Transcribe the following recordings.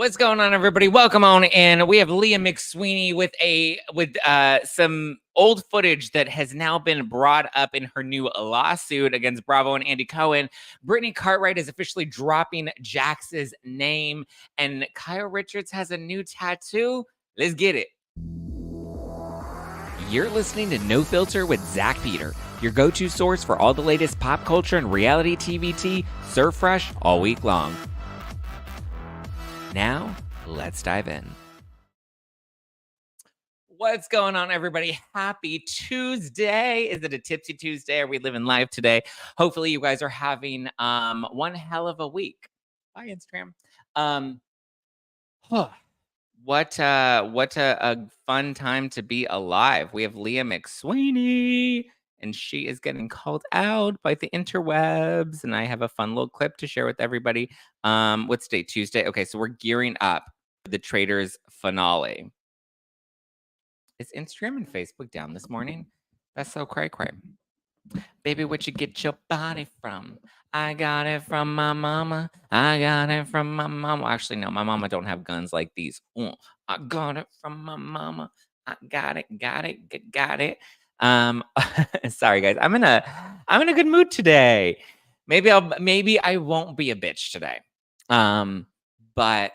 What's going on, everybody? Welcome on in. We have Leah McSweeney with some old footage that has now been brought up in her new lawsuit against Bravo and Andy Cohen. Brittany Cartwright is officially dropping Jax's name, and Kyle Richards has a new tattoo. Let's get it. You're listening to No Filter with Zack Peter, your go-to source for all the latest pop culture and reality TV tea, served fresh all week long. Now, let's dive in. What's going on, everybody? Happy Tuesday. Is it a tipsy Tuesday? Are we living life today? Hopefully, you guys are having one hell of a week. Bye, Instagram. What a fun time to be alive. We have Leah McSweeney, and she is getting called out by the interwebs. And I have a fun little clip to share with everybody. What's today? Tuesday. Okay, so we're gearing up for the Traitors finale. Is Instagram and Facebook down this morning? That's so cray. Baby, where'd you get your body from? I got it from my mama. I got it from my mama. Actually, no, my mama don't have guns like these. I got it from my mama. I got it. Sorry, guys. I'm in a good mood today. Maybe I won't be a bitch today. But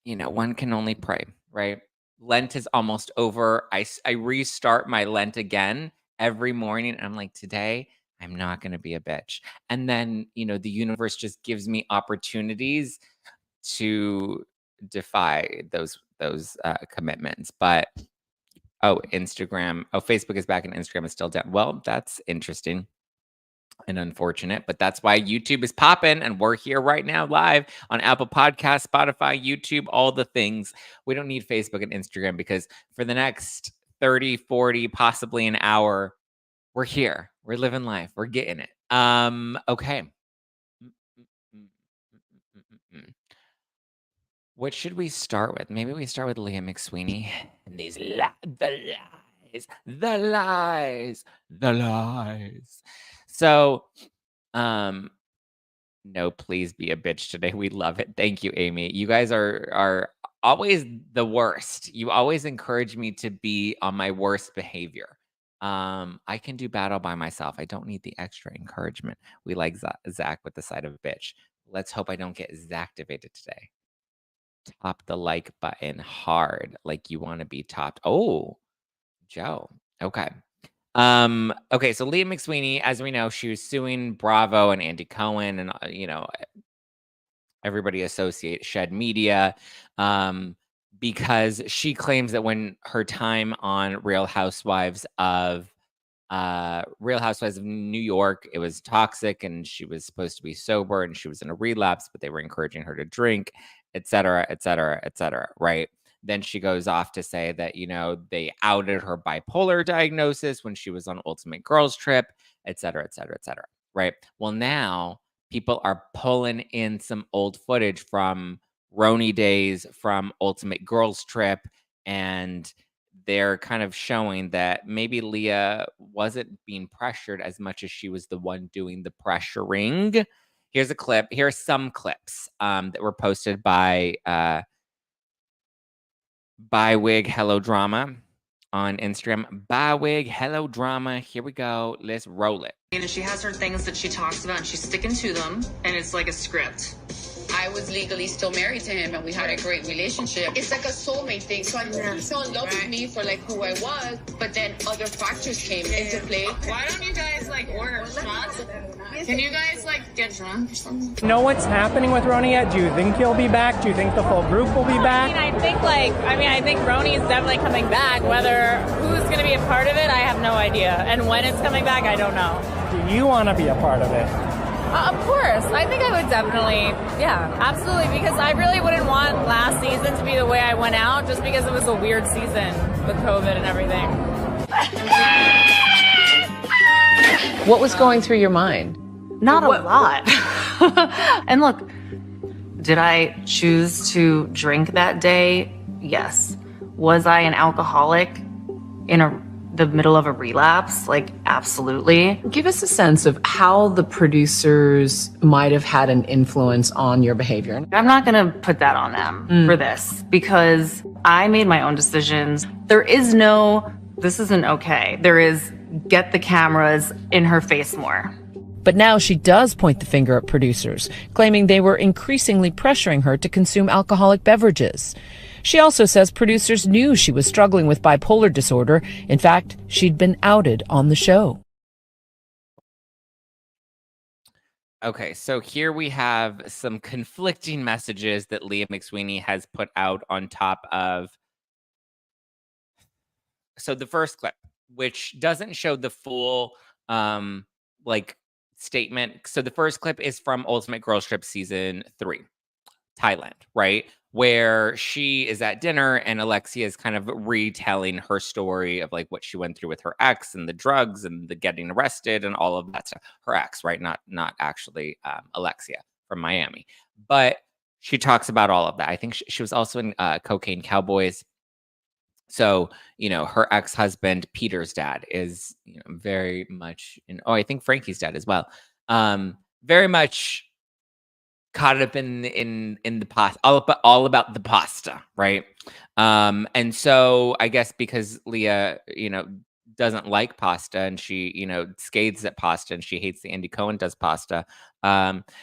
one can only pray, right? Lent is almost over. I restart my Lent again every morning. And I'm like, today I'm not going to be a bitch. And then, the universe just gives me opportunities to defy those commitments. But Facebook is back and Instagram is still down. Well, that's interesting and unfortunate, but that's why YouTube is popping, and we're here right now live on Apple Podcasts, Spotify, YouTube, all the things. We don't need Facebook and Instagram because for the next 30, 40, possibly an hour, we're here. We're living life. We're getting it. Okay. What should we start with? Maybe we start with Leah McSweeney and these the lies. So, no, please be a bitch today. We love it. Thank you, Amy. You guys are always the worst. You always encourage me to be on my worst behavior. I can do battle by myself. I don't need the extra encouragement. We like Zack with the side of a bitch. Let's hope I don't get Zacktivated today. Top the like button hard, like you want to be topped. Oh, Joe. Okay. Okay, so Leah McSweeney, as we know, she was suing Bravo and Andy Cohen, and everybody associate Shed Media, because she claims that when her time on Real Housewives of New York, it was toxic, and she was supposed to be sober, and she was in a relapse, but they were encouraging her to drink, etc., right? Then she goes off to say that, they outed her bipolar diagnosis when she was on Ultimate Girls Trip, etc., right? Well, now people are pulling in some old footage from RHONY days, from Ultimate Girls Trip, and they're kind of showing that maybe Leah wasn't being pressured as much as she was the one doing the pressuring. Here's a clip. Here are some clips that were posted by Wig Hello Drama on Instagram. Wig Hello Drama. Here we go. Let's roll it. And she has her things that she talks about and she's sticking to them, and it's like a script. I was legally still married to him and we had a great relationship. It's like a soulmate thing. So I he fell in love with me for like who I was, but then other factors came into play. Why don't you guys order shots? Can you guys get drunk or something? Know what's happening with RHONY yet? Do you think he'll be back? Do you think the full group will be back? I think RHONY is definitely coming back. Whether who's going to be a part of it, I have no idea. And when it's coming back, I don't know. Do you want to be a part of it? Of course. I think I would definitely, absolutely. Because I really wouldn't want last season to be the way I went out, just because it was a weird season with COVID and everything. What was going through your mind? Not a lot. And look, did I choose to drink that day? Yes. Was I an alcoholic in a the middle of a relapse, like, absolutely. Give us a sense of how the producers might have had an influence on your behavior. I'm not gonna put that on them for this because I made my own decisions. There is no, this isn't okay. There is, get the cameras in her face more. But now she does point the finger at producers, claiming they were increasingly pressuring her to consume alcoholic beverages. She also says producers knew she was struggling with bipolar disorder. In fact, she'd been outed on the show. Okay, so here we have some conflicting messages that Leah McSweeney has put out on top of. So the first clip, which doesn't show the full statement. So the first clip is from Ultimate Girls Trip season 3, Thailand, right? Where she is at dinner and Alexia is kind of retelling her story of like what she went through with her ex and the drugs and the getting arrested and all of that stuff. Her ex, right? Not actually Alexia from Miami, but she talks about all of that. I think she was also in Cocaine Cowboys. So, her ex-husband, Peter's dad, is, very much I think Frankie's dad as well. Very much caught up in the pasta, all about the pasta, right? And so I guess because Leah, doesn't like pasta and she, scathes at pasta and she hates the Andy Cohen does pasta.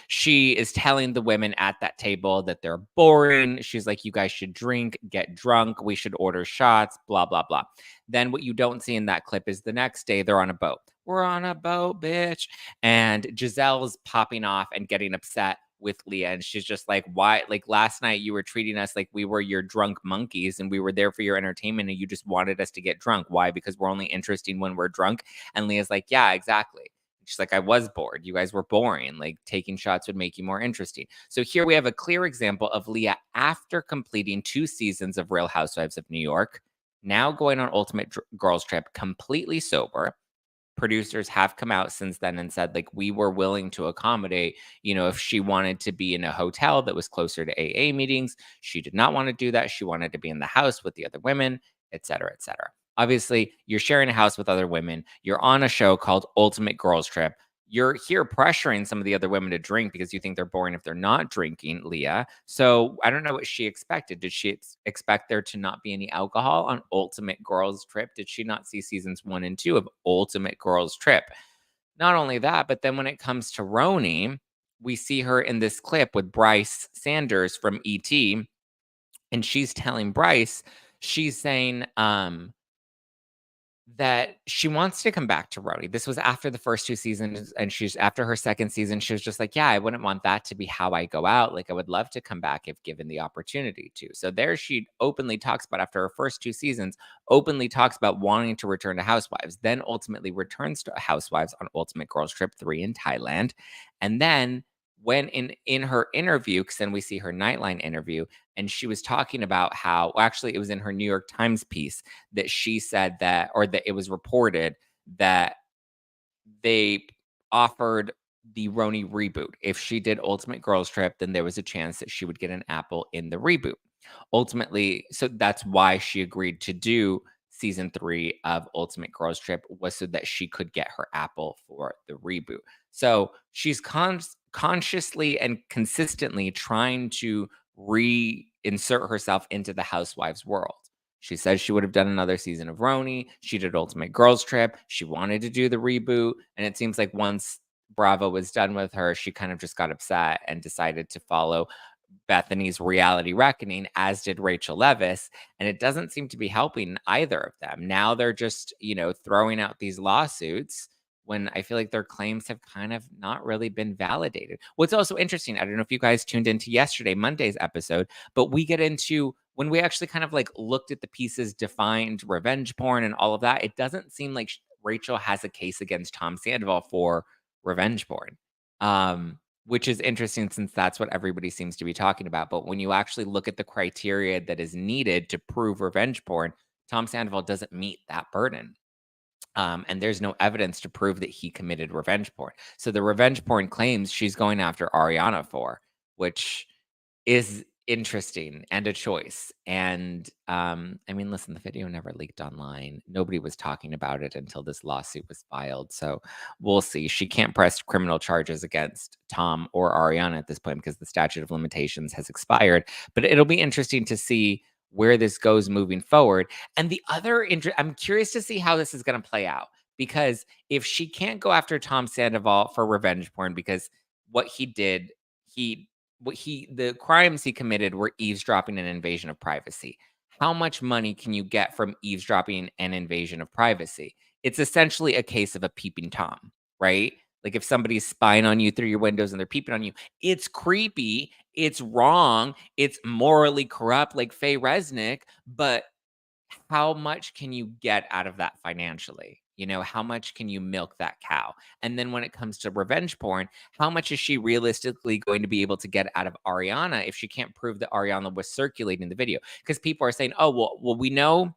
She is telling the women at that table that they're boring. She's like, you guys should drink, get drunk. We should order shots, blah, blah, blah. Then what you don't see in that clip is the next day they're on a boat. We're on a boat, bitch. And Giselle's popping off and getting upset with Leah. And she's just like, why? Like last night you were treating us like we were your drunk monkeys and we were there for your entertainment and you just wanted us to get drunk. Why? Because we're only interesting when we're drunk. And Leah's like, yeah, exactly. She's like, I was bored. You guys were boring. Like taking shots would make you more interesting. So here we have a clear example of Leah after completing 2 seasons of Real Housewives of New York, now going on Ultimate Girls Trip completely sober. Producers have come out since then and said, like, we were willing to accommodate, if she wanted to be in a hotel that was closer to AA meetings. She did not want to do that. She wanted to be in the house with the other women, et cetera, et cetera. Obviously, you're sharing a house with other women. You're on a show called Ultimate Girls Trip. You're here pressuring some of the other women to drink because you think they're boring if they're not drinking, Leah. So I don't know what she expected. Did she expect there to not be any alcohol on Ultimate Girls Trip? Did she not see seasons 1 and 2 of Ultimate Girls Trip? Not only that, but then when it comes to RHONY, we see her in this clip with Bryce Sanders from ET. And she's telling Bryce, she's saying, that she wants to come back to RHONY. This was after the first 2 seasons, and she's after her second season. She was just like, yeah, I wouldn't want that to be how I go out. Like, I would love to come back if given the opportunity to. So there she openly talks about, after her first 2 seasons, openly talks about wanting to return to Housewives, then ultimately returns to Housewives on Ultimate Girls Trip 3 in Thailand. And then when in her interview, because then we see her Nightline interview, and she was talking about how, well, actually, it was in her New York Times piece that she said that, or that it was reported that they offered the RHONY reboot. If she did Ultimate Girls Trip, then there was a chance that she would get an apple in the reboot. Ultimately, so that's why she agreed to do season 3 of Ultimate Girls Trip, was so that she could get her apple for the reboot. So she's consciously and consistently trying to reinsert herself into the Housewives world. She says she would have done another season of RHONY. She did Ultimate Girls Trip. She wanted to do the reboot. And it seems like once Bravo was done with her, she kind of just got upset and decided to follow Bethany's reality reckoning, as did Rachel Leviss. And it doesn't seem to be helping either of them. Now they're just, throwing out these lawsuits when I feel like their claims have kind of not really been validated. What's also interesting, I don't know if you guys tuned into Monday's episode, but we get into, when we actually kind of like looked at the pieces, defined revenge porn and all of that, it doesn't seem like Rachel has a case against Tom Sandoval for revenge porn, which is interesting since that's what everybody seems to be talking about. But when you actually look at the criteria that is needed to prove revenge porn, Tom Sandoval doesn't meet that burden. And there's no evidence to prove that he committed revenge porn. So the revenge porn claims she's going after Ariana for, which is interesting and a choice. And I mean, listen, the video never leaked online. Nobody was talking about it until this lawsuit was filed. So we'll see. She can't press criminal charges against Tom or Ariana at this point because the statute of limitations has expired. But it'll be interesting to see where this goes moving forward. And the other I'm curious to see how this is going to play out, because if she can't go after Tom Sandoval for revenge porn because what he did, the crimes he committed were eavesdropping and invasion of privacy. How much money can you get from eavesdropping and invasion of privacy? It's essentially a case of a peeping Tom, right? Like if somebody's spying on you through your windows and they're peeping on you, it's creepy, it's wrong, it's morally corrupt like Faye Resnick, but how much can you get out of that financially? You know, how much can you milk that cow? And then when it comes to revenge porn, how much is she realistically going to be able to get out of Ariana if she can't prove that Ariana was circulating the video? Because people are saying, oh, well, we know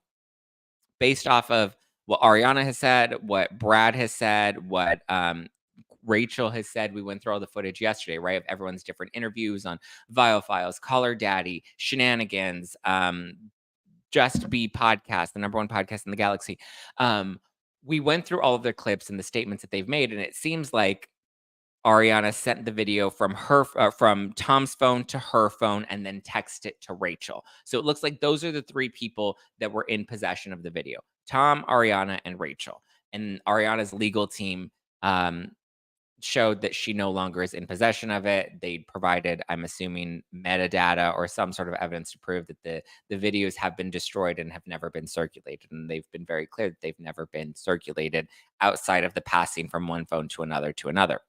based off of what Ariana has said, what Brad has said, what Rachel has said. We went through all the footage yesterday, right? Of everyone's different interviews on Vile Files, Caller Daddy, Shenanigans, Just Be podcast, the number one podcast in the galaxy. We went through all of their clips and the statements that they've made, and it seems like Ariana sent the video from from Tom's phone to her phone and then texted it to Rachel. So it looks like those are the three people that were in possession of the video: Tom, Ariana, and Rachel. And Ariana's legal team showed that she no longer is in possession of it. They provided, I'm assuming, metadata or some sort of evidence to prove that the videos have been destroyed and have never been circulated. And they've been very clear that they've never been circulated outside of the passing from one phone to another to another.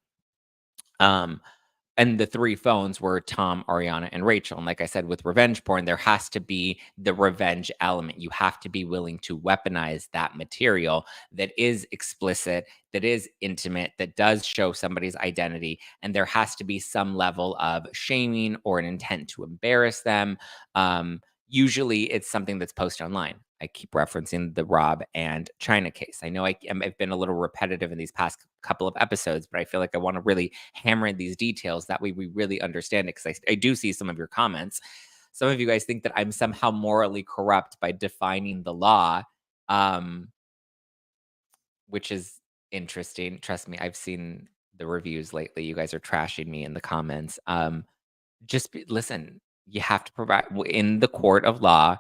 And the three phones were Tom, Ariana, and Rachel. And like I said, with revenge porn, there has to be the revenge element. You have to be willing to weaponize that material that is explicit, that is intimate, that does show somebody's identity. And there has to be some level of shaming or an intent to embarrass them. Usually it's something that's posted online. I keep referencing the Rob and China case. I know I've been a little repetitive in these past couple of episodes, but I feel like I want to really hammer in these details. That way we really understand it, because I do see some of your comments. Some of you guys think that I'm somehow morally corrupt by defining the law, which is interesting. Trust me, I've seen the reviews lately. You guys are trashing me in the comments. Listen, you have to provide in the court of law.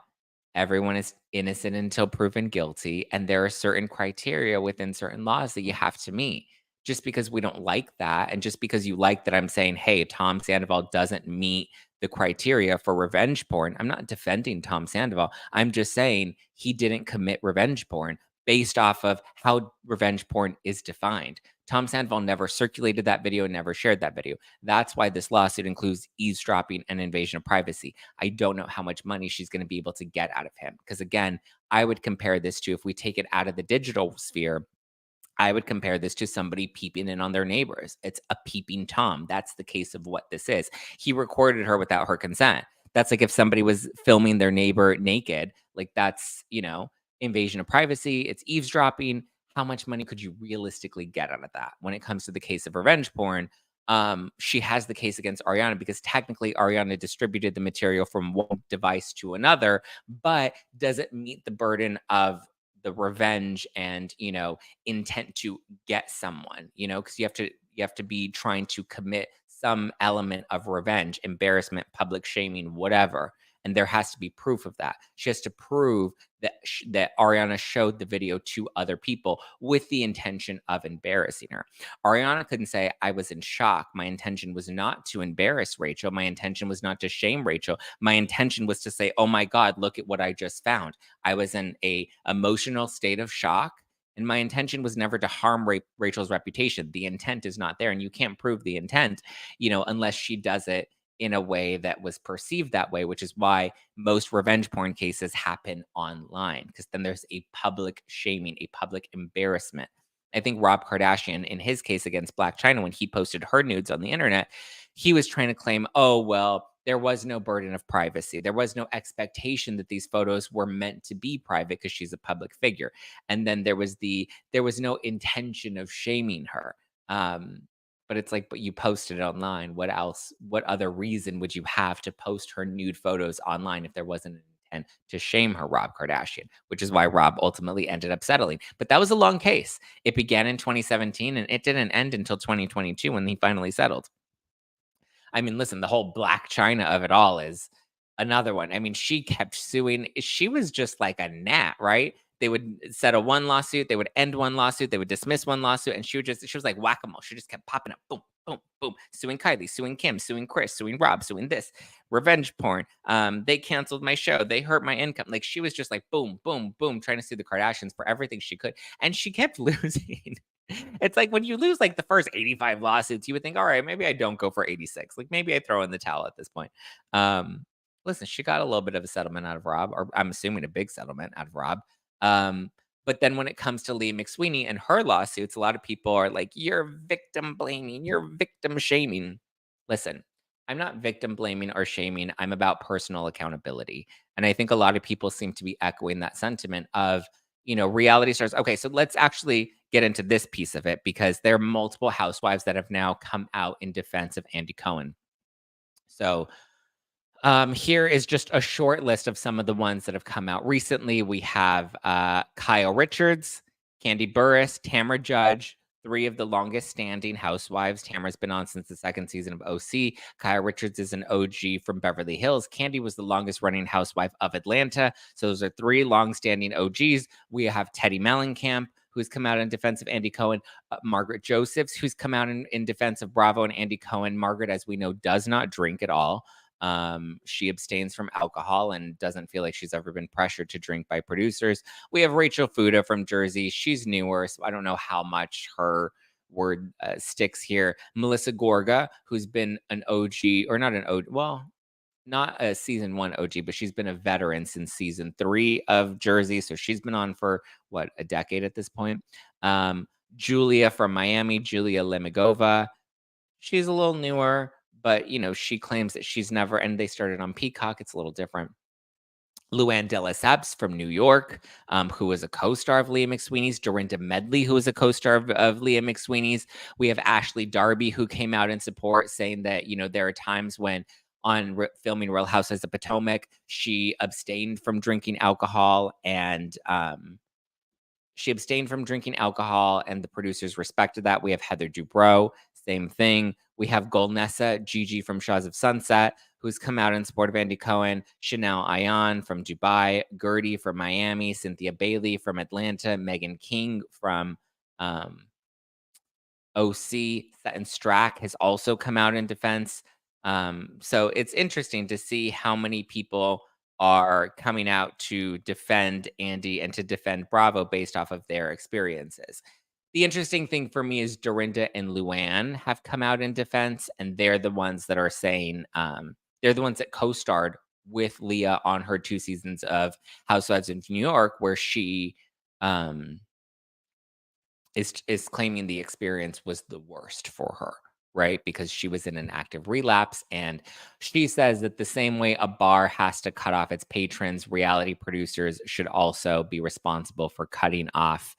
Everyone is innocent until proven guilty, and there are certain criteria within certain laws that you have to meet. Just because we don't like that, and just because you like that I'm saying, hey, Tom Sandoval doesn't meet the criteria for revenge porn, I'm not defending Tom Sandoval. I'm just saying he didn't commit revenge porn based off of how revenge porn is defined. Tom Sandoval never circulated that video, never shared that video. That's why this lawsuit includes eavesdropping and invasion of privacy. I don't know how much money she's going to be able to get out of him. Because again, I would compare this to, if we take it out of the digital sphere, I would compare this to somebody peeping in on their neighbors. It's a peeping Tom. That's the case of what this is. He recorded her without her consent. That's like if somebody was filming their neighbor naked, like that's, invasion of privacy. It's eavesdropping. How much money could you realistically get out of that? When it comes to the case of revenge porn, she has the case against Ariana because technically Ariana distributed the material from one device to another, but doesn't meet the burden of the revenge and, intent to get someone, because you have to be trying to commit some element of revenge, embarrassment, public shaming, whatever. And there has to be proof of that. She has to prove that Ariana showed the video to other people with the intention of embarrassing her. Ariana couldn't say, I was in shock. My intention was not to embarrass Rachel. My intention was not to shame Rachel. My intention was to say, oh my God, look at what I just found. I was in a emotional state of shock. And my intention was never to harm Rachel's reputation. The intent is not there. And you can't prove the intent, unless she does it in a way that was perceived that way, which is why most revenge porn cases happen online, because then there's a public shaming, a public embarrassment. I think Rob Kardashian, in his case against Black China, when he posted her nudes on the internet, he was trying to claim, oh, well, there was no burden of privacy. There was no expectation that these photos were meant to be private because she's a public figure. And then there was no intention of shaming her. But it's like, but you posted it online. What else? What other reason would you have to post her nude photos online if there wasn't an intent to shame her, Rob Kardashian? Which is why Rob ultimately ended up settling. But that was a long case. It began in 2017 and it didn't end until 2022 when he finally settled. I mean, listen, the whole Black China of it all is another one. I mean, she kept suing. She was just like a gnat, right? They would settle one lawsuit, they would end one lawsuit, they would dismiss one lawsuit, and she was like whack-a-mole. She just kept popping up, boom, boom, boom, suing Kylie, suing Kim, suing Chris, suing Rob, suing this, revenge porn. They canceled my show, they hurt my income. Like she was just like boom, boom, boom, trying to sue the Kardashians for everything she could, and she kept losing. It's like when you lose like the first 85 lawsuits, you would think, all right, maybe I don't go for 86. Like maybe I throw in the towel at this point. Listen, she got a little bit of a settlement out of Rob, or I'm assuming a big settlement out of Rob. But then when it comes to Leah McSweeney and her lawsuits, a lot of people are like, you're victim blaming, you're victim shaming. Listen, I'm not victim blaming or shaming. I'm about personal accountability. And I think a lot of people seem to be echoing that sentiment of, reality stars. Okay, so let's actually get into this piece of it because there are multiple housewives that have now come out in defense of Andy Cohen. So here is just a short list of some of the ones that have come out recently. We have Kyle Richards, Candy Burris, Tamra Judge, three of the longest standing housewives. Tamara's been on since the second season of OC. Kyle Richards is an OG from Beverly Hills. Candy was the longest running housewife of Atlanta. So those are three long-standing OGs. We have Teddy Mellencamp, who's come out in defense of Andy Cohen. Margaret Josephs, who's come out in defense of Bravo and Andy Cohen. Margaret, as we know, does not drink at all. She abstains from alcohol and doesn't feel like she's ever been pressured to drink by producers. We have Rachel Fuda from Jersey. She's newer, so I don't know how much her word sticks here. Melissa Gorga, who's been an OG, or not an OG, well, not a season 1 OG, but she's been a veteran since season 3 of Jersey. So she's been on for a decade at this point. Julia from Miami, Julia Lemigova. She's a little newer, but she claims that she's never, and they started on Peacock. It's a little different. Luann de Lesseps from New York, who was a co-star of Leah McSweeney's. Dorinda Medley, who was a co-star of Leah McSweeney's. We have Ashley Darby, who came out in support, saying that, there are times when on filming Real Housewives of Potomac, she abstained from drinking alcohol and the producers respected that. We have Heather Dubrow, same thing. We have Golnessa Gigi from Shaws of Sunset, who's come out in support of Andy Cohen. Chanel Ayan from Dubai, Gertie from Miami, Cynthia Bailey from Atlanta, Megan King from OC, Sutton Strack has also come out in defense. So it's interesting to see how many people are coming out to defend Andy and to defend Bravo based off of their experiences. The interesting thing for me is Dorinda and Luann have come out in defense, and they're the ones that are saying, they're the ones that co-starred with Leah on her 2 seasons of Housewives of New York, where she is claiming the experience was the worst for her, right? Because she was in an active relapse. And she says that the same way a bar has to cut off its patrons, reality producers should also be responsible for cutting off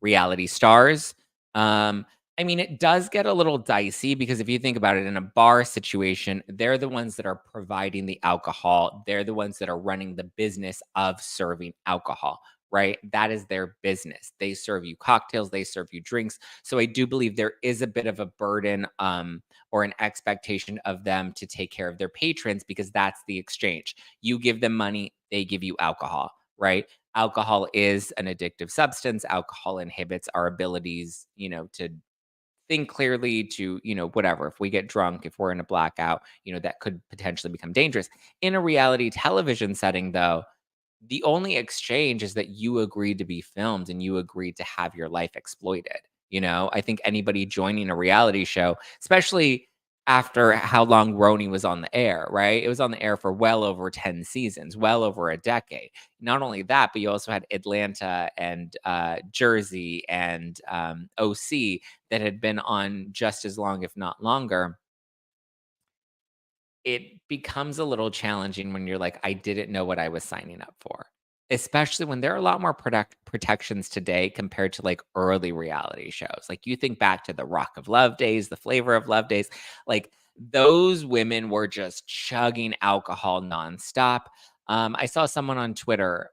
reality stars. I mean, it does get a little dicey because if you think about it, in a bar situation, they're the ones that are providing the alcohol. They're the ones that are running the business of serving alcohol, right? That is their business. They serve you cocktails, they serve you drinks. So I do believe there is a bit of a burden or an expectation of them to take care of their patrons because that's the exchange. You give them money, they give you alcohol, right? Alcohol is an addictive substance. Alcohol inhibits our abilities, to think clearly, to, whatever. If we get drunk, if we're in a blackout, that could potentially become dangerous. In a reality television setting, though, the only exchange is that you agreed to be filmed and you agreed to have your life exploited. I think anybody joining a reality show, especially after how long RHONY was on the air, right? It was on the air for well over 10 seasons, well over a decade. Not only that, but you also had Atlanta and Jersey and OC that had been on just as long, if not longer. It becomes a little challenging when you're like, I didn't know what I was signing up for. especially when there are a lot more protections today compared to like early reality shows. Like you think back to the Rock of Love days, the Flavor of Love days, like those women were just chugging alcohol nonstop. I saw someone on Twitter,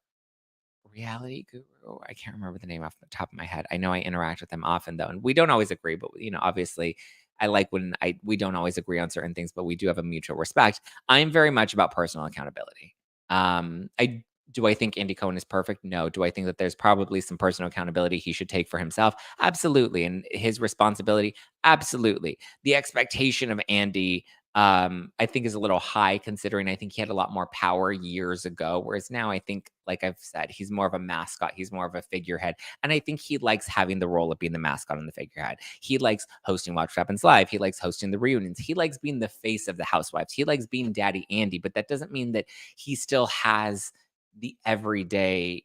reality guru. I can't remember the name off the top of my head. I know I interact with them often though, and we don't always agree, but obviously I like when we don't always agree on certain things, but we do have a mutual respect. I'm very much about personal accountability. I do I think Andy Cohen is perfect? No. Do I think that there's probably some personal accountability he should take for himself? Absolutely. And his responsibility? Absolutely. The expectation of Andy, I think is a little high considering I think he had a lot more power years ago. Whereas now I think, like I've said, he's more of a mascot. He's more of a figurehead. And I think he likes having the role of being the mascot and the figurehead. He likes hosting Watch What Happens Live. He likes hosting the reunions. He likes being the face of the housewives. He likes being Daddy Andy, but that doesn't mean that he still has the everyday,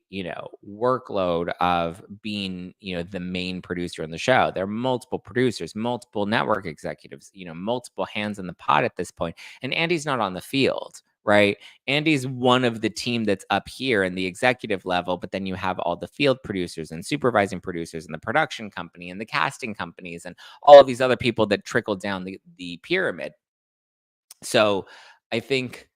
workload of being, the main producer in the show. There are multiple producers, multiple network executives, multiple hands in the pot at this point. And Andy's not on the field, right? Andy's one of the team that's up here in the executive level, but then you have all the field producers and supervising producers and the production company and the casting companies and all of these other people that trickle down the pyramid. So I think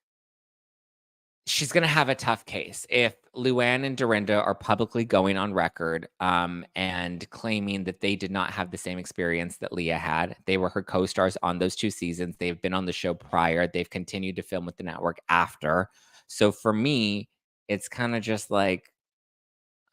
she's going to have a tough case if Luann and Dorinda are publicly going on record and claiming that they did not have the same experience that Leah had. They were her co-stars on those 2 seasons. They've been on the show prior. They've continued to film with the network after. So for me, it's kind of just like,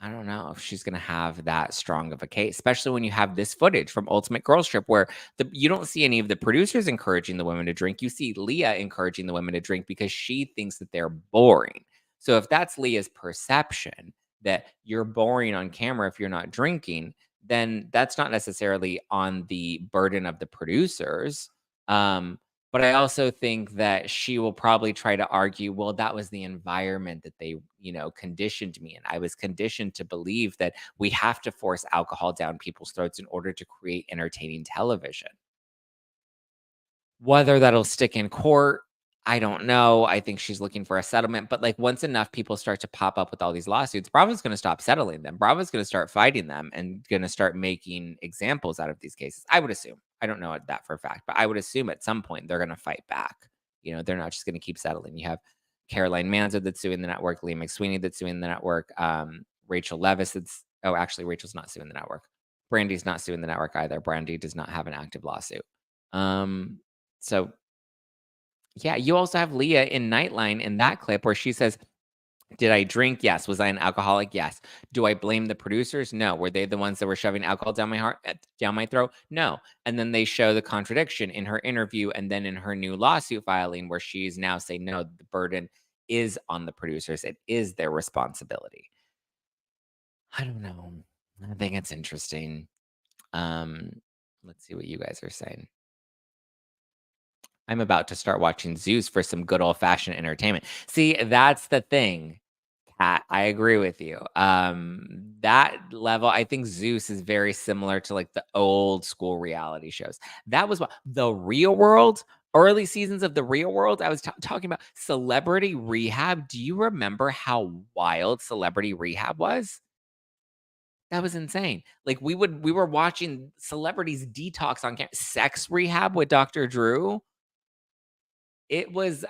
I don't know if she's going to have that strong of a case, especially when you have this footage from Ultimate Girls Trip where you don't see any of the producers encouraging the women to drink. You see Leah encouraging the women to drink because she thinks that they're boring. So if that's Leah's perception that you're boring on camera if you're not drinking, then that's not necessarily on the burden of the producers. But I also think that she will probably try to argue, well, that was the environment that they, conditioned me in. I was conditioned to believe that we have to force alcohol down people's throats in order to create entertaining television. Whether that'll stick in court, I don't know. I think she's looking for a settlement. But like once enough people start to pop up with all these lawsuits, Bravo's going to stop settling them. Bravo's going to start fighting them and going to start making examples out of these cases. I would assume. I don't know that for a fact, but I would assume at some point they're going to fight back. They're not just going to keep settling. You have Caroline Manzo that's suing the network, Leah McSweeney that's suing the network, Rachel Leviss actually Rachel's not suing the network. Brandy's not suing the network either. Brandy does not have an active lawsuit. So yeah, you also have Leah in Nightline in that clip where she says, did I drink? Yes. Was I an alcoholic? Yes. Do I blame the producers? No. Were they the ones that were shoving alcohol down my throat? No. And then they show the contradiction in her interview and then in her new lawsuit filing where she's now saying, no, the burden is on the producers. It is their responsibility. I don't know. I think it's interesting. Let's see what you guys are saying. I'm about to start watching Zeus for some good old-fashioned entertainment. See, that's the thing, Kat. I agree with you. That level, I think Zeus is very similar to like the old school reality shows. That was what the Real World, early seasons of the Real World. I was talking about Celebrity Rehab. Do you remember how wild Celebrity Rehab was? That was insane. Like we were watching celebrities detox on camera. Sex Rehab with Dr. Drew. It was,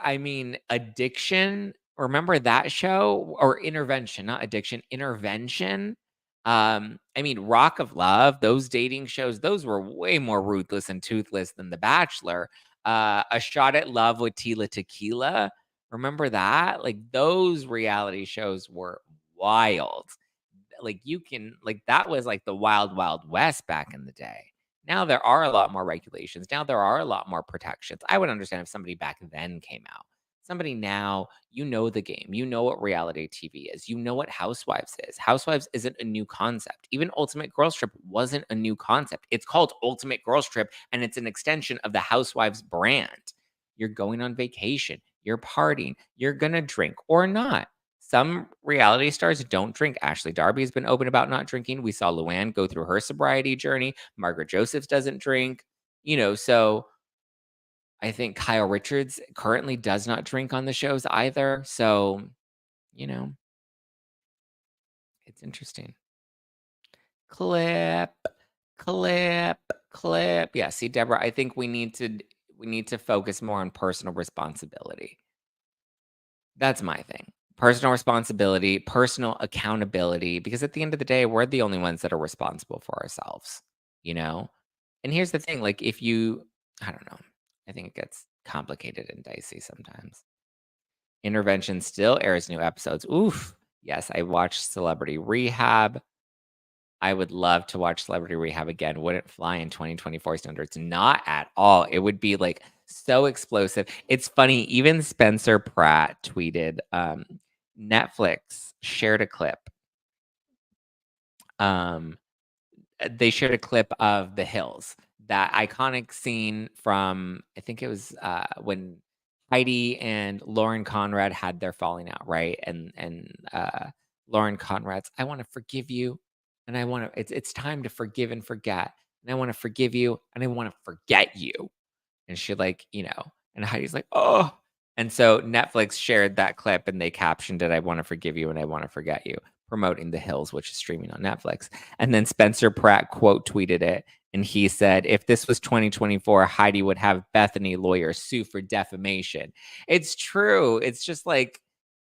addiction. Remember that show? Or intervention, not addiction, intervention. Rock of Love, those dating shows, those were way more ruthless and toothless than The Bachelor. A Shot at Love with Tila Tequila. Remember that? Like those reality shows were wild. That was like the wild, wild west back in the day. Now there are a lot more regulations. Now there are a lot more protections. I would understand if somebody back then came out. Somebody now, the game. You know what reality TV is. You know what Housewives is. Housewives isn't a new concept. Even Ultimate Girls Trip wasn't a new concept. It's called Ultimate Girls Trip, and it's an extension of the Housewives brand. You're going on vacation. You're partying. You're going to drink or not. Some reality stars don't drink. Ashley Darby has been open about not drinking. We saw Luann go through her sobriety journey. Margaret Josephs doesn't drink. So I think Kyle Richards currently does not drink on the shows either. So, It's interesting. Clip. Yeah, see, Deborah, I think we need to focus more on personal responsibility. That's my thing. Personal responsibility, personal accountability, because at the end of the day, we're the only ones that are responsible for ourselves, you know? And here's the thing, like I don't know. I think it gets complicated and dicey sometimes. Intervention still airs new episodes. Oof. Yes, I watched Celebrity Rehab. I would love to watch Celebrity Rehab again. Wouldn't fly in 2024 standards. Not at all. It would be like so explosive. It's funny. Even Spencer Pratt tweeted, Netflix shared a clip. They shared a clip of The Hills, that iconic scene from, I think it was when Heidi and Lauren Conrad had their falling out, right? And Lauren Conrad's, I want to forgive you, and I want to. It's time to forgive and forget, and I want to forgive you, and I want to forget you. And she and Heidi's like, oh. And so Netflix shared that clip and they captioned it, I want to forgive you and I want to forget you, promoting The Hills, which is streaming on Netflix. And then Spencer Pratt quote tweeted it. And he said, if this was 2024, Heidi would have Bethany lawyers sue for defamation. It's true. It's just like,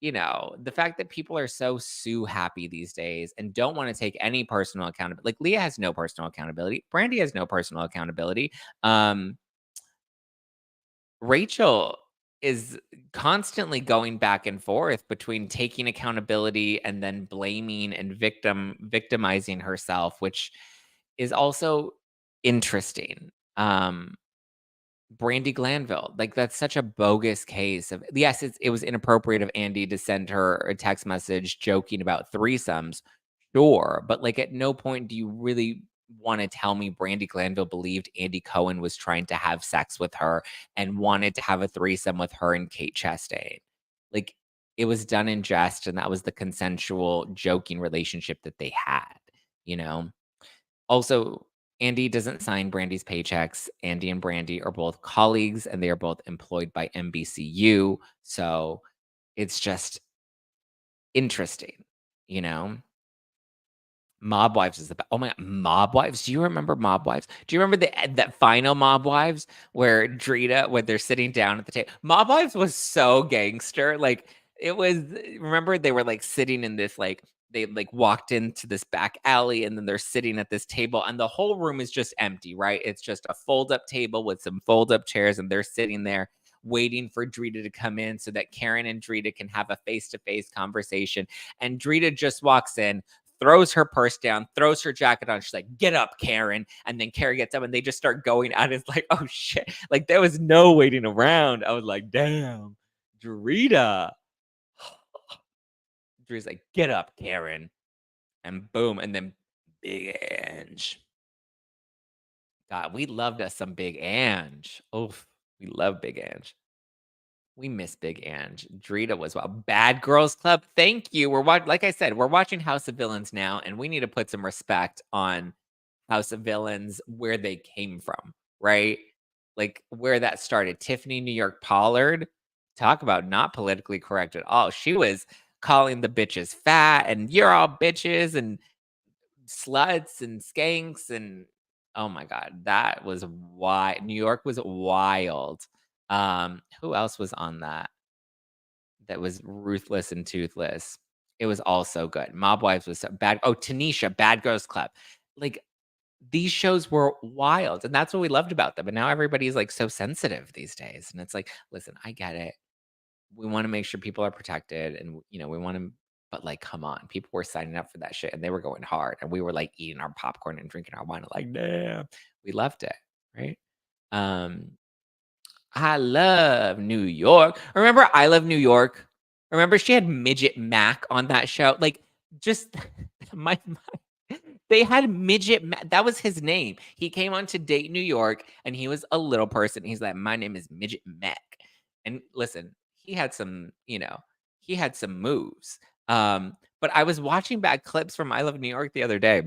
the fact that people are so sue happy these days and don't want to take any personal accountability. Like Leah has no personal accountability. Brandy has no personal accountability. Rachel is constantly going back and forth between taking accountability and then blaming and victimizing herself, which is also interesting. Brandy Glanville, like that's such a bogus case of, yes, it was inappropriate of Andy to send her a text message joking about threesomes, sure, but like at no point do you really want to tell me Brandy Glanville believed Andy Cohen was trying to have sex with her and wanted to have a threesome with her and Kate Chastain. Like it was done in jest, and that was the consensual joking relationship that they had, Also, Andy doesn't sign Brandy's paychecks. Andy and Brandy are both colleagues and they are both employed by NBCU. So it's just interesting, Mob Wives is oh my God, Mob Wives. Do you remember Mob Wives? Do you remember that final Mob Wives where when they're sitting down at the table? Mob Wives was so gangster. Like it was, remember they were like sitting in this, like they like walked into this back alley and then they're sitting at this table and the whole room is just empty, right? It's just a fold up table with some fold up chairs and they're sitting there waiting for Drita to come in so that Karen and Drita can have a face-to-face conversation. And Drita just walks in, throws her purse down, throws her jacket on. She's like, get up, Karen. And then Karen gets up and they just start going at it. It's like, oh shit. Like there was no waiting around. I was like, damn, Drita. Drita's like, get up, Karen. And boom. And then Big Ange. God, we loved us some Big Ange. Oof. We love Big Ange. We miss Big Ange. Drita was Bad Girls Club. Thank you. Like I said, we're watching House of Villains now, and we need to put some respect on House of Villains, where they came from, right? Like where that started. Tiffany New York Pollard, talk about not politically correct at all. She was calling the bitches fat and you're all bitches and sluts and skanks and oh my God, that was why New York was wild. Who else was on that was ruthless and toothless? It was also good. Mob Wives was so bad. Oh, Tanisha, Bad Girls Club. Like these shows were wild, and that's what we loved about them. And now everybody's like so sensitive these days. And it's like, listen, I get it. We want to make sure people are protected, and we want to. But like, come on, people were signing up for that shit, and they were going hard, and we were like eating our popcorn and drinking our wine. Like, damn, we loved it, right? I love New York. Remember I Love New York? Remember she had Midget Mac on that show? Like just my they had Midget Mac. That was his name. He came on to Date New York and he was a little person. He's like, my name is Midget Mac. And listen, he had some moves. But I was watching back clips from I Love New York the other day,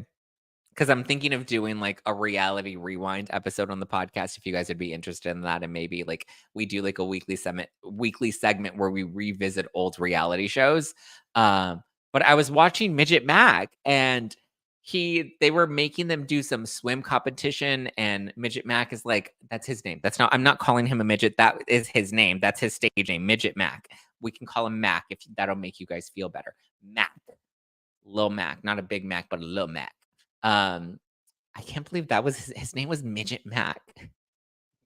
because I'm thinking of doing like a reality rewind episode on the podcast. If you guys would be interested in that, and maybe like we do like a weekly segment where we revisit old reality shows. But But I was watching Midget Mac, and they were making them do some swim competition, and Midget Mac is like, that's his name. I'm not calling him a midget. That is his name. That's his stage name, Midget Mac. We can call him Mac if that'll make you guys feel better. Mac. Lil Mac, not a Big Mac, but a Lil Mac. I can't believe that was his name was Midget Mac.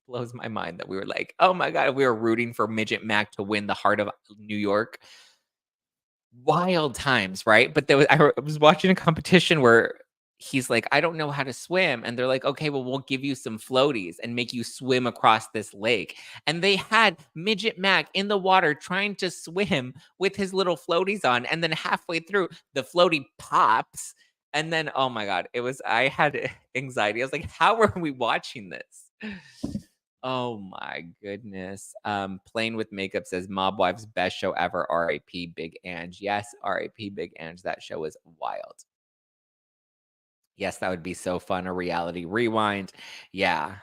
Blows my mind that we were like, oh my God, we were rooting for Midget Mac to win the heart of New York. Wild times, right? But I was watching a competition where he's like, I don't know how to swim. And they're like, okay, well, we'll give you some floaties and make you swim across this lake. And they had Midget Mac in the water trying to swim with his little floaties on. And then halfway through, the floaty pops. And then, oh my God, I had anxiety. I was like, how are we watching this? Oh my goodness. Playing with Makeup says Mob Wives best show ever. R.I.P. Big Ange. Yes, R.I.P. Big Ange. That show was wild. Yes, that would be so fun. A reality rewind. Yeah.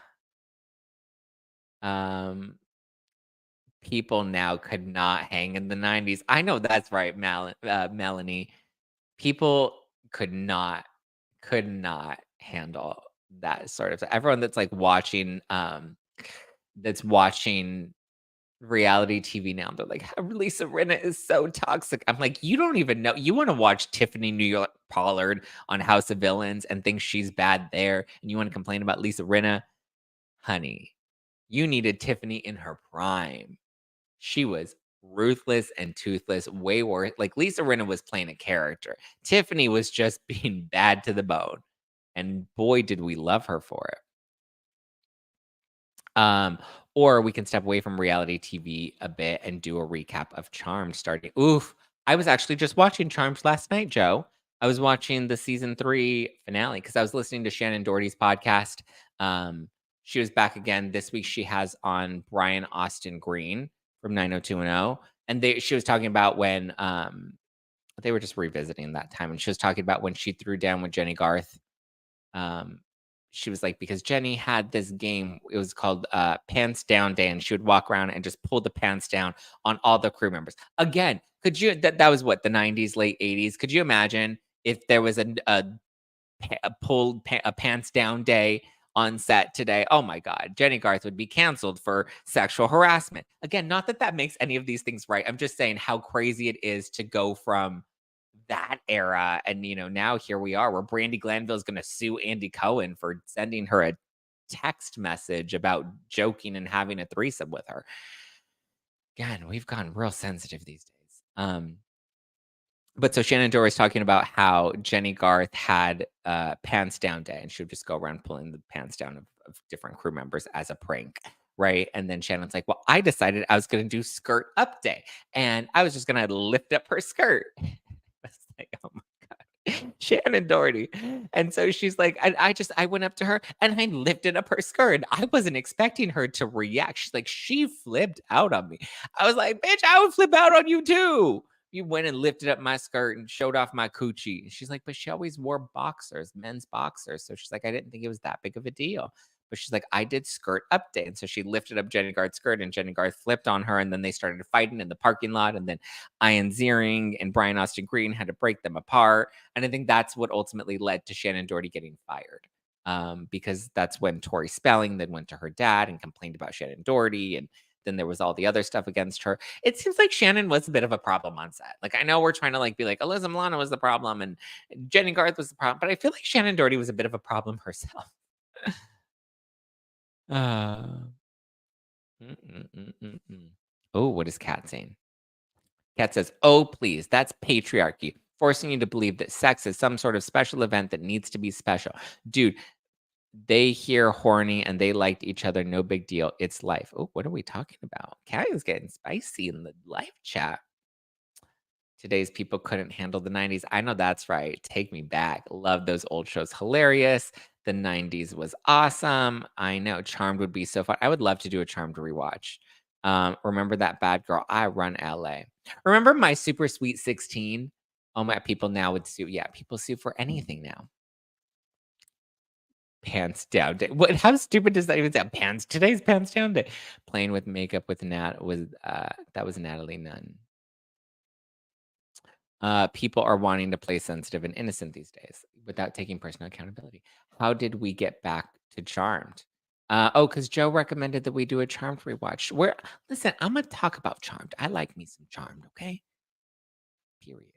People now could not hang in the 90s. I know that's right, Melanie. People could not handle that sort of everyone that's like watching reality TV now. They're like, Lisa Rinna is so toxic. I'm like, you don't even know. You want to watch Tiffany New York Pollard on House of Villains and think she's bad there, and you want to complain about Lisa Rinna? Honey, you needed Tiffany in her prime. She was ruthless and toothless, way worse. Like Lisa Rinna was playing a character. Tiffany was just being bad to the bone. And boy, did we love her for it. Or we can step away from reality TV a bit and do a recap of Charmed starting. Oof. I was actually just watching Charmed last night, Joe. I was watching the season 3 finale because I was listening to Shannon Doherty's podcast. She was back again this week. She has on Brian Austin Green from 90210. And she was talking about when they were just revisiting that time. And she was talking about when she threw down with Jenny Garth. She was like, because Jenny had this game, it was called Pants Down Day, and she would walk around and just pull the pants down on all the crew members. Again, could you, that was what, the 90s, late 80s. Could you imagine if there was a pants down day on set today? Oh my God, Jenny Garth would be canceled for sexual harassment. Again, not that makes any of these things right. I'm just saying how crazy it is to go from that era, and now here we are where Brandi Glanville is going to sue Andy Cohen for sending her a text message about joking and having a threesome with her. Again, we've gotten real sensitive these days. But so Shannon Doherty's talking about how Jenny Garth had pants down day, and she would just go around pulling the pants down of different crew members as a prank. Right. And then Shannon's like, well, I decided I was going to do skirt up day, and I was just going to lift up her skirt. Like, oh my God, Shannon Doherty. And so she's like, I went up to her and I lifted up her skirt. I wasn't expecting her to react. She's like, she flipped out on me. I was like, bitch, I would flip out on you too. You went and lifted up my skirt and showed off my coochie. And she's like, but she always wore boxers, men's boxers. So she's like, I didn't think it was that big of a deal. But she's like, I did skirt update. And so she lifted up Jenny Garth's skirt, and Jenny Garth flipped on her. And then they started fighting in the parking lot. And then Ian Ziering and Brian Austin Green had to break them apart. And I think that's what ultimately led to Shannon Doherty getting fired. Because that's when Tori Spelling then went to her dad and complained about Shannon Doherty. And then there was all the other stuff against her. It seems like Shannon was a bit of a problem on set. Like, I know we're trying to be like, Alyssa Milano was the problem and Jenny Garth was the problem. But I feel like Shannon Doherty was a bit of a problem herself. Oh, what is Kat saying? Kat says, oh, please, that's patriarchy, forcing you to believe that sex is some sort of special event that needs to be special. Dude, they hear horny and they liked each other. No big deal. It's life. Oh, what are we talking about? Kat is getting spicy in the live chat. Today's people couldn't handle the 90s. I know that's right. Take me back. Love those old shows. Hilarious. The 90s was awesome. I know. Charmed would be so fun. I would love to do a Charmed rewatch. Remember that bad girl? I Run LA. Remember My Super Sweet 16? Oh my, people now would sue. Yeah, people sue for anything now. Pants down day. What? How stupid does that even sound? Pants. Today's pants down day. Playing with makeup with Nat was that was Natalie Nunn. People are wanting to play sensitive and innocent these days without taking personal accountability. How did we get back to Charmed? Because Joe recommended that we do a Charmed rewatch. Listen, I'm gonna talk about Charmed. I like me some Charmed, okay? Period.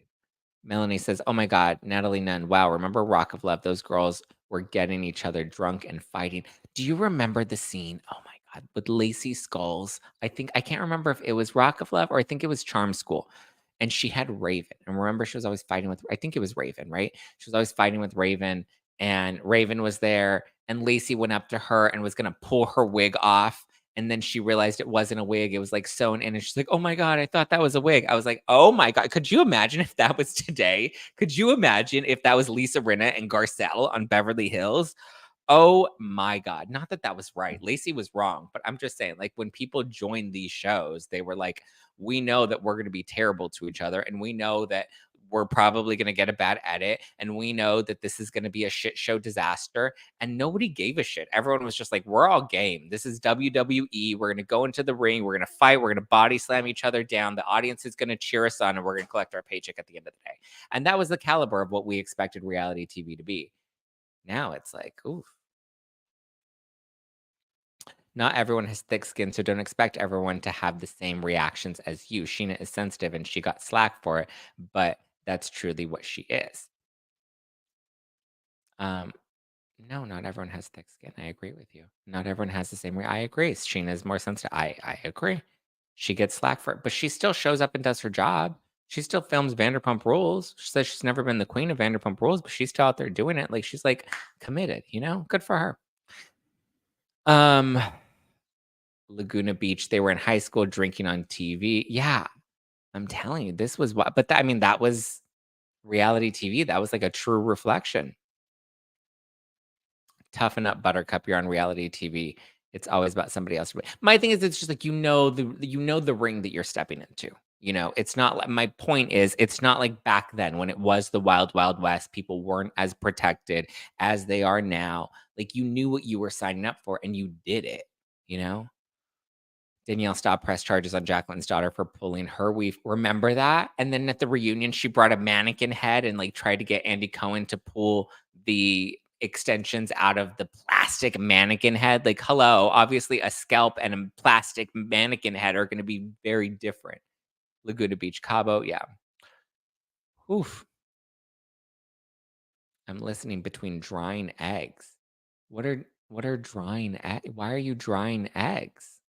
Melanie says, "Oh my God, Natalie Nunn. Wow, remember Rock of Love? Those girls were getting each other drunk and fighting. Do you remember the scene? Oh my God, with Lacey Skulls. I can't remember if it was Rock of Love or I think it was Charm School. And she had Raven. And remember, she was always fighting with, I think it was Raven, right? She was always fighting with Raven, and Raven was there, and Lacey went up to her and was gonna pull her wig off. And then she realized it wasn't a wig. It was like sewn in. And she's like, oh my God, I thought that was a wig. I was like, oh my God. Could you imagine if that was today? Could you imagine if that was Lisa Rinna and Garcelle on Beverly Hills? Oh my God. Not that that was right. Lacey was wrong. But I'm just saying, like, when people joined these shows, they were like, we know that we're going to be terrible to each other. And we know that we're probably going to get a bad edit. And we know that this is going to be a shit show disaster. And nobody gave a shit. Everyone was just like, we're all game. This is WWE. We're going to go into the ring. We're going to fight. We're going to body slam each other down. The audience is going to cheer us on, and we're going to collect our paycheck at the end of the day. And that was the caliber of what we expected reality TV to be. Now it's like, oof. Not everyone has thick skin, so don't expect everyone to have the same reactions as you. Sheena is sensitive and she got slack for it, but that's truly what she is. No, not everyone has thick skin. I agree with you. Not everyone has the same I agree. Sheena is more sensitive. I agree. She gets slack for it, but she still shows up and does her job. She still films Vanderpump Rules. She says she's never been the queen of Vanderpump Rules, but she's still out there doing it. Like, she's like committed, good for her. Laguna Beach, they were in high school drinking on TV. Yeah, I'm telling you, this was what, but that was reality TV. That was like a true reflection. Toughen up, Buttercup. You're on reality TV. It's always about somebody else. My thing is, it's just like, the ring that you're stepping into. It's not like, my point is, it's not like back then when it was the wild, wild west. People weren't as protected as they are now. Like, you knew what you were signing up for and you did it, Danielle Staub pressed charges on Jacqueline's daughter for pulling her weave. Remember that? And then at the reunion, she brought a mannequin head and like tried to get Andy Cohen to pull the extensions out of the plastic mannequin head. Like, hello, obviously a scalp and a plastic mannequin head are going to be very different. Laguna Beach, Cabo, yeah. Oof. I'm listening between drying eggs. What are drying eggs? Why are you drying eggs?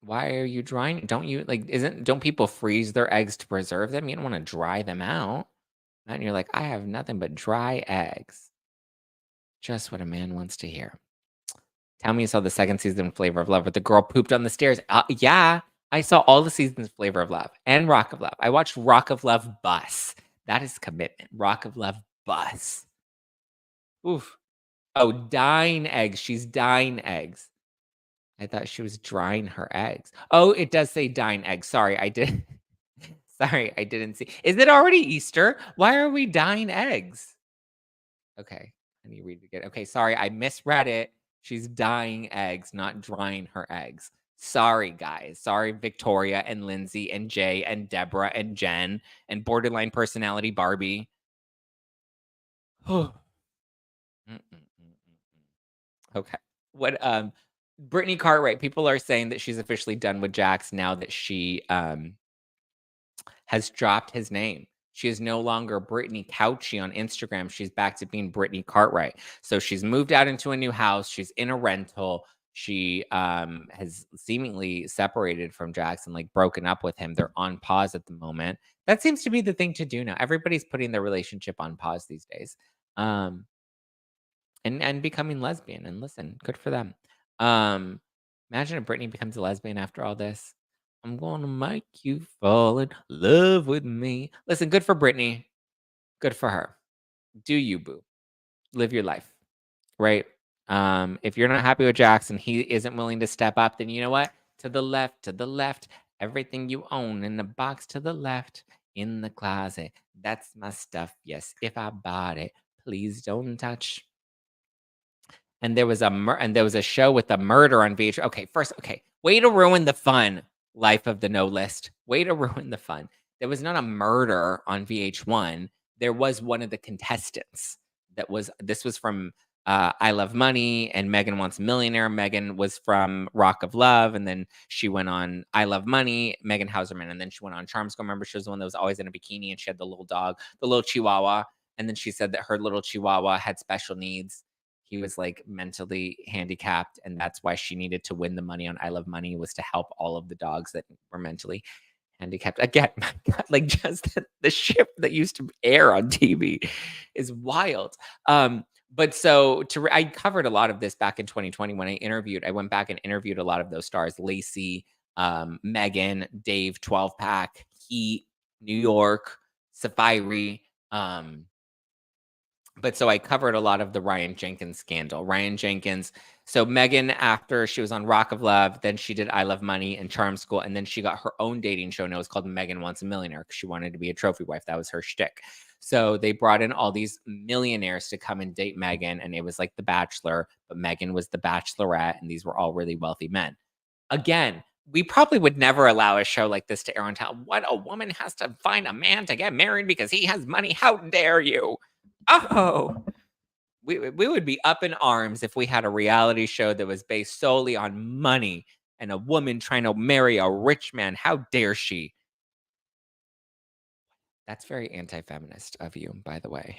Why are you drying? Don't people freeze their eggs to preserve them? You don't want to dry them out. And you're like, I have nothing but dry eggs. Just what a man wants to hear. Tell me you saw the second season of Flavor of Love where the girl pooped on the stairs. Yeah, I saw all the seasons of Flavor of Love and Rock of Love. I watched Rock of Love Bus. That is commitment. Rock of Love Bus. Oof. Oh, dyeing eggs. She's dyeing eggs. I thought she was drying her eggs. Oh, it does say dyeing eggs. Sorry, I didn't see. Is it already Easter? Why are we dyeing eggs? Okay, I need to read it again. Okay, sorry, I misread it. She's dyeing eggs, not drying her eggs. Sorry, guys. Sorry, Victoria and Lindsay and Jay and Deborah and Jen and borderline personality Barbie. Okay. What Brittany Cartwright, people are saying that she's officially done with Jax now that she has dropped his name. She is no longer Brittany Couchy on Instagram. She's back to being Brittany Cartwright. So she's moved out into a new house. She's in a rental. She has seemingly separated from Jax and like broken up with him. They're on pause at the moment. That seems to be the thing to do now. Everybody's putting their relationship on pause these days. And becoming lesbian. And listen, good for them. Imagine if Brittany becomes a lesbian after all this. I'm gonna make you fall in love with me. Listen, good for Brittany. Good for her. Do you, boo. Live your life. Right? If you're not happy with Jackson, he isn't willing to step up, then you know what? To the left. Everything you own in the box to the left. In the closet. That's my stuff. Yes, if I bought it, please don't touch. And there was a show with a murder on VH. Okay, way to ruin the fun. Life of the No List. Way to ruin the fun. There was not a murder on VH1. There was one of the contestants this was from I Love Money and Megan Wants a Millionaire. Megan was from Rock of Love, and then she went on I Love Money, Megan Hauserman, and then she went on Charm School. Remember, she was the one that was always in a bikini, and she had the little dog, the little chihuahua, and then she said that her little chihuahua had special needs. He was like mentally handicapped, and that's why she needed to win the money on I Love Money, was to help all of the dogs that were mentally handicapped. Again, my God, like just the ship that used to air on TV is wild. But so I covered a lot of this back in 2020 when I went back and interviewed a lot of those stars: Lacey, Megan, Dave, 12 Pack, Heat, New York, Safari. But so I covered a lot of the Ryan Jenkins scandal. Ryan Jenkins. So Megan, after she was on Rock of Love, then she did I Love Money and Charm School, and then she got her own dating show. And it was called Megan Wants a Millionaire because she wanted to be a trophy wife. That was her shtick. So they brought in all these millionaires to come and date Megan, and it was like The Bachelor, but Megan was the Bachelorette, and these were all really wealthy men. Again, we probably would never allow a show like this to air on television. What, a woman has to find a man to get married because he has money? How dare you? Oh, we would be up in arms if we had a reality show that was based solely on money and a woman trying to marry a rich man. How dare she? That's very anti-feminist of you, by the way.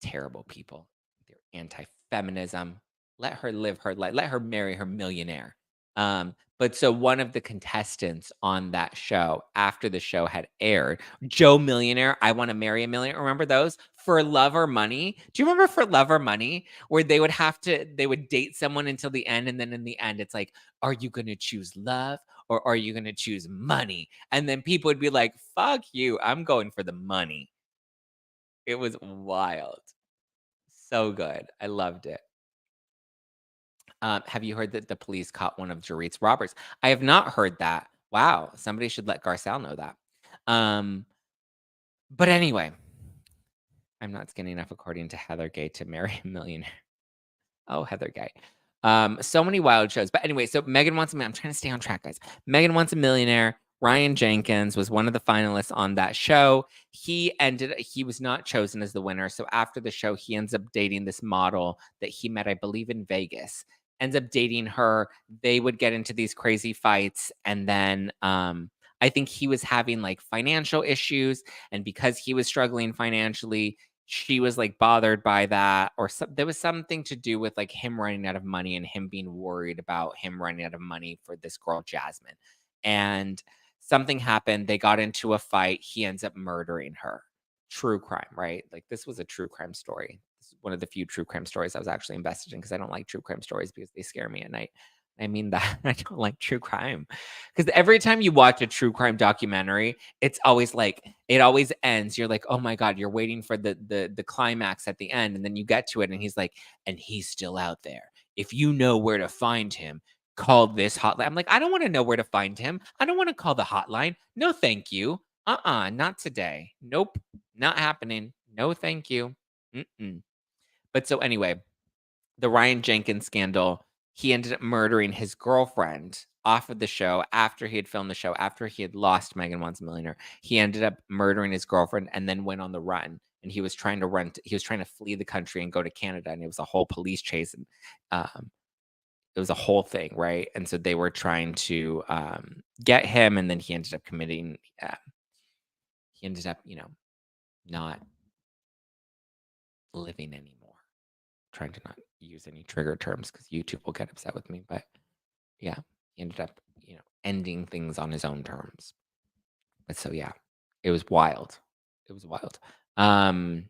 Terrible people. They're anti-feminism. Let her live her life. Let her marry her millionaire. But so one of the contestants on that show, after the show had aired, Joe Millionaire, I Want to Marry a Millionaire. Remember those? For Love or Money. Do you remember For Love or Money? Where they would date someone until the end, and then in the end, it's like, are you gonna choose love or are you gonna choose money? And then people would be like, fuck you, I'm going for the money. It was wild. So good. I loved it. Have you heard that the police caught one of Dorit's robbers? I have not heard that. Wow, somebody should let Garcelle know that. But anyway, I'm not skinny enough, according to Heather Gay, to marry a millionaire. Oh, Heather Gay. So many wild shows. But anyway, so Megan Wants a Millionaire. I'm trying to stay on track, guys. Megan Wants a Millionaire. Ryan Jenkins was one of the finalists on that show. He was not chosen as the winner. So after the show, he ends up dating this model that he met, I believe, in Vegas. Ends up dating her. They would get into these crazy fights. And then I think he was having like financial issues. And because he was struggling financially, she was like bothered by that, or there was something to do with like him running out of money and him being worried about him running out of money for this girl, Jasmine. And something happened. They got into a fight. He ends up murdering her. True crime, right? Like, this was a true crime story. This is one of the few true crime stories I was actually invested in, because I don't like true crime stories because they scare me at night. I mean that I don't like true crime, because every time you watch a true crime documentary, it's always like, it always ends. You're like, oh my God, you're waiting for the climax at the end. And then you get to it and he's like, and he's still out there. If you know where to find him, call this hotline. I'm like, I don't want to know where to find him. I don't want to call the hotline. No, thank you. Not today. Nope, not happening. No, thank you. But so anyway, the Ryan Jenkins scandal, he ended up murdering his girlfriend off of the show after he had filmed the show, after he had lost Megan Wants a Millionaire. He ended up murdering his girlfriend and then went on the run. And he was trying to flee the country and go to Canada. And it was a whole police chase. And it was a whole thing, right? And so they were trying to get him. And then he ended up not living anymore. Trying to not use any trigger terms because YouTube will get upset with me. But yeah, he ended up, ending things on his own terms. But so yeah, it was wild. It was wild. And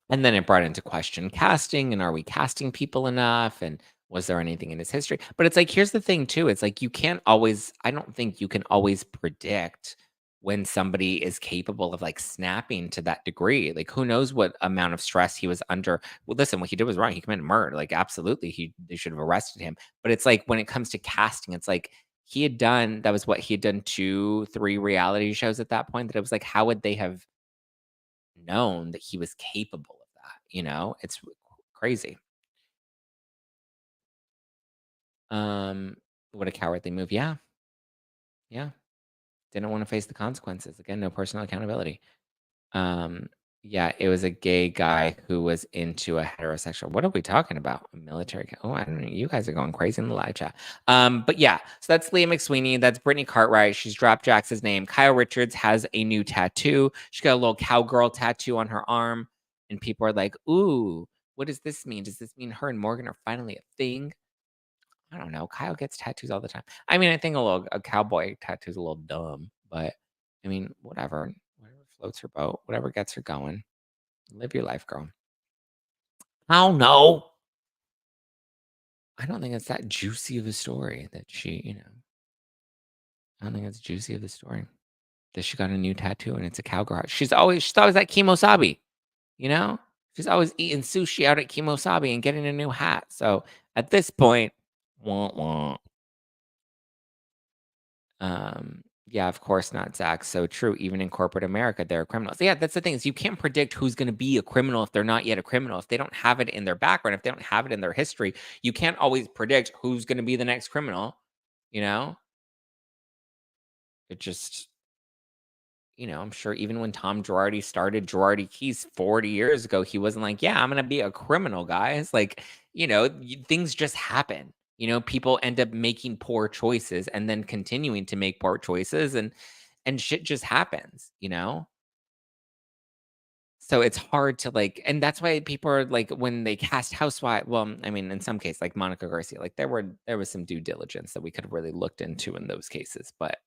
then it brought into question casting, and are we casting people enough? And was there anything in his history? But it's like, here's the thing too. It's like, I don't think you can always predict when somebody is capable of like snapping to that degree. Like, who knows what amount of stress he was under. Well, listen, what he did was wrong. He committed murder. Like, absolutely, they should have arrested him. But it's like, when it comes to casting, it's like, that was what he had done 2-3 reality shows at that point, that it was like, how would they have known that he was capable of that? It's crazy. What a cowardly move. Yeah. Yeah. Didn't want to face the consequences. Again, no personal accountability. Yeah, it was a gay guy who was into a heterosexual. What are we talking about? A military. Oh, I don't know. You guys are going crazy in the live chat. But yeah, so that's Leah McSweeney. That's Brittany Cartwright. She's dropped Jax's name. Kyle Richards has a new tattoo. She got a little cowgirl tattoo on her arm. And people are like, ooh, what does this mean? Does this mean her and Morgan are finally a thing? I don't know. Kyle gets tattoos all the time. I mean, I think a cowboy tattoo is a little dumb, but I mean, whatever. Whatever floats her boat, whatever gets her going. Live your life, girl. I don't know. I don't think it's that juicy of a story that she, I don't think it's juicy of the story that she got a new tattoo and it's a cowgirl. She's always at Kimosabi, you know? She's always eating sushi out at Kimosabi and getting a new hat. So at this point, wah, wah. Yeah, of course not, Zach. So true. Even in corporate America, there are criminals. Yeah, that's the thing is you can't predict who's going to be a criminal if they're not yet a criminal. If they don't have it in their background, if they don't have it in their history, you can't always predict who's going to be the next criminal. It just, I'm sure even when Tom Girardi started Girardi Keys 40 years ago, he wasn't like, yeah, I'm going to be a criminal, guys. Like, things just happen. People end up making poor choices and then continuing to make poor choices and shit just happens, So it's hard to and that's why people are like when they cast Housewives, well, I mean, in some cases, like Monica Garcia, like there was some due diligence that we could have really looked into in those cases, but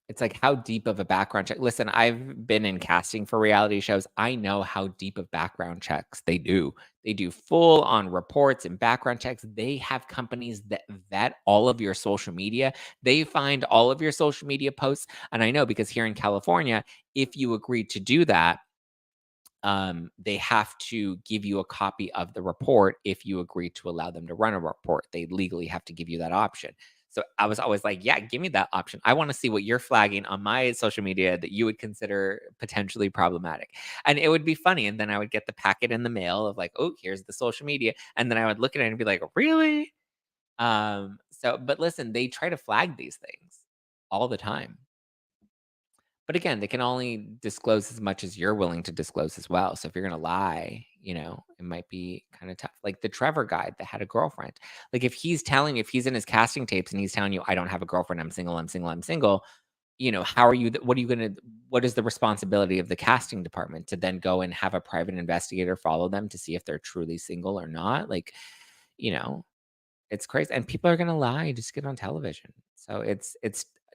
it's like how deep of a background check. Listen, I've been in casting for reality shows. I know how deep of background checks they do. They do full on reports and background checks. They have companies that vet all of your social media. They find all of your social media posts. And I know because here in California, if you agree to do that, they have to give you a copy of the report if you agree to allow them to run a report. They legally have to give you that option. So I was always like, yeah, give me that option. I want to see what you're flagging on my social media that you would consider potentially problematic. And it would be funny. And then I would get the packet in the mail of like, oh, here's the social media. And then I would look at it and be like, really? But listen, they try to flag these things all the time. But again, they can only disclose as much as you're willing to disclose as well. So if you're going to lie, it might be kind of tough. Like the Trevor guy that had a girlfriend. Like if he's in his casting tapes and he's telling you, I don't have a girlfriend, I'm single, how are you, what is the responsibility of the casting department to then go and have a private investigator follow them to see if they're truly single or not? Like, it's crazy. And people are going to lie just to get on television. So it's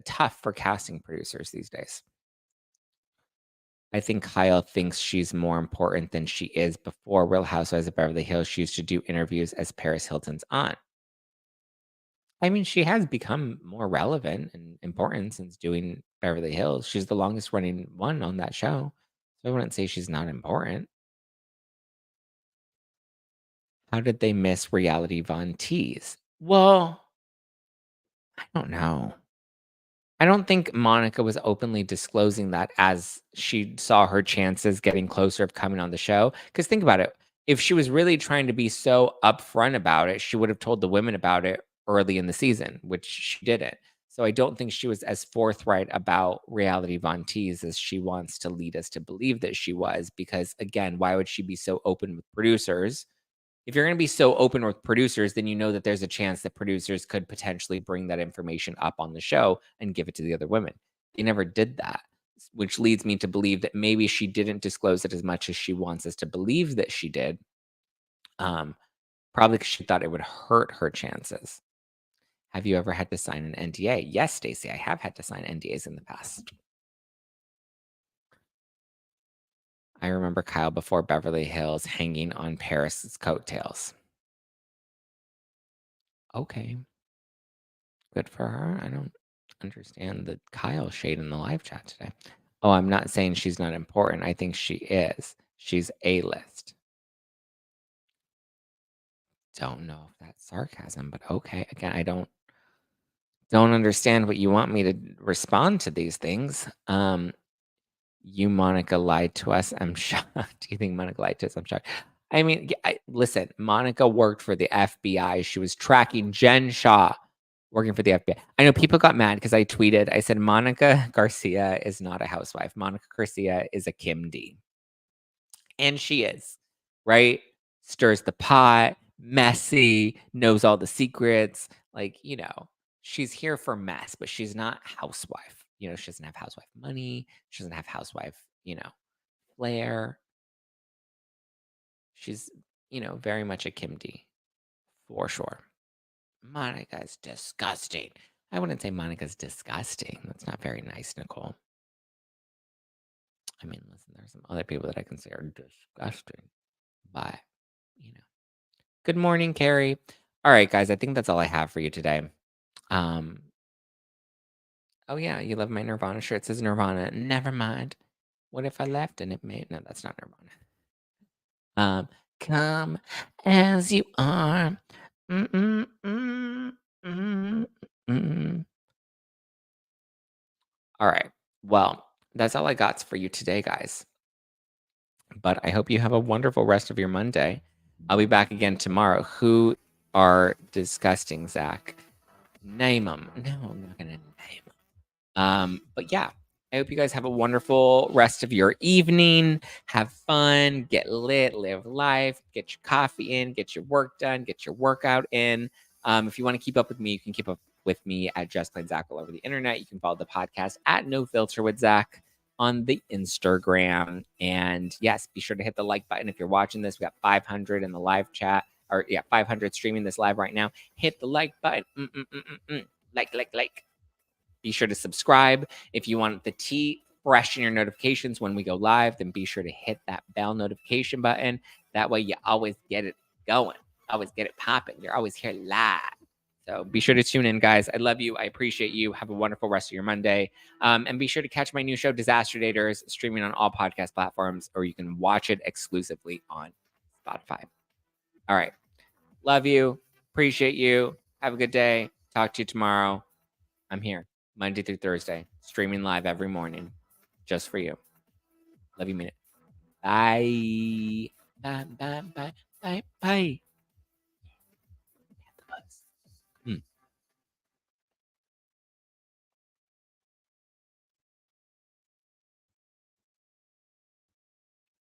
tough for casting producers these days. I think Kyle thinks she's more important than she is. Before Real Housewives of Beverly Hills, she used to do interviews as Paris Hilton's aunt. I mean, she has become more relevant and important since doing Beverly Hills. She's the longest running one on that show. So I wouldn't say she's not important. How did they miss reality Von Tease? Well, I don't know. I don't think Monica was openly disclosing that as she saw her chances getting closer of coming on the show. Because think about it. If she was really trying to be so upfront about it, she would have told the women about it early in the season, which she didn't. So I don't think she was as forthright about reality Von Tease as she wants to lead us to believe that she was. Because again, why would she be so open with producers? If you're going to be so open with producers, then you know that there's a chance that producers could potentially bring that information up on the show and give it to the other women. They never did that, which leads me to believe that maybe she didn't disclose it as much as she wants us to believe that she did. Probably because she thought it would hurt her chances. Have you ever had to sign an NDA? Yes, Stacey, I have had to sign NDAs in the past. I remember Kyle before Beverly Hills hanging on Paris's coattails. Okay. Good for her. I don't understand the Kyle shade in the live chat today. Oh, I'm not saying she's not important. I think she is. She's A-list. Don't know if that's sarcasm, but okay. Again, I don't understand what you want me to respond to these things. You, Monica, lied to us. I'm shocked. Do you think Monica lied to us? I'm shocked. I mean, listen, Monica worked for the FBI. She was tracking Jen Shaw working for the FBI. I know people got mad because I tweeted, I said, Monica Garcia is not a housewife. Monica Garcia is a Kim D. And she is, right? Stirs the pot, messy, knows all the secrets. Like, she's here for mess, but she's not housewife. She doesn't have housewife money. She doesn't have housewife, flair. She's, very much a Kim D for sure. Monica's disgusting. I wouldn't say Monica's disgusting. That's not very nice, Nicole. I mean, listen, there's some other people that I consider disgusting. But, Good morning, Carrie. All right, guys, I think that's all I have for you today. Oh yeah, you love my Nirvana shirt. It says Nirvana. Never mind. What if I left and it made... No, that's not Nirvana. Come as you are. All right. Well, that's all I got for you today, guys. But I hope you have a wonderful rest of your Monday. I'll be back again tomorrow. Who are disgusting, Zach? Name them. No, I'm not going to name them. But yeah, I hope you guys have a wonderful rest of your evening. Have fun, get lit, live life, get your coffee in, get your work done, get your workout in. If you want to keep up with me, you can keep up with me at Just Plain Zach all over the internet. You can follow the podcast at No Filter with Zach on the Instagram. And yes, be sure to hit the like button if you're watching this. We got 500 in the live chat, 500 streaming this live right now. Hit the like button. Like. Be sure to subscribe. If you want the tea fresh in your notifications when we go live, then be sure to hit that bell notification button. That way you always get it going, always get it popping. You're always here live. So be sure to tune in, guys. I love you. I appreciate you. Have a wonderful rest of your Monday. And be sure to catch my new show, Disaster Daters, streaming on all podcast platforms, or you can watch it exclusively on Spotify. All right. Love you. Appreciate you. Have a good day. Talk to you tomorrow. I'm here Monday through Thursday, streaming live every morning just for you. Love you, mean it. Bye. Bye.